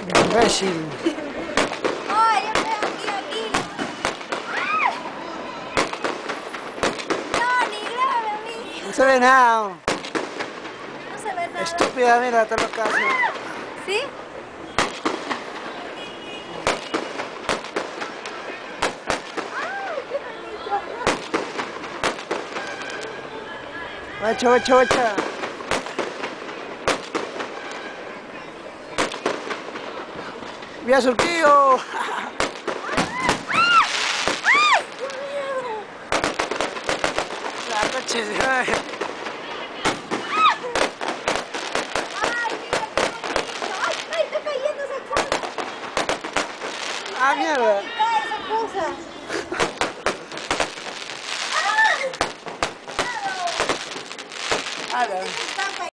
Imbécil. ¡Ay, aquí! No, ni grave, amigo. No se ve nada. No se ve nada. Estúpida, mira, todos los casos. ¿Sí? Bacha, bacha, bacha. ¡Vía Surquillo! La coche se va. ¡Ay, mira qué bonito! ¡Ay, está cayendo esa cosa! ¡Ah, mierda! ¡Ay, cae esa cosa! ¡Ah! ¡Hala!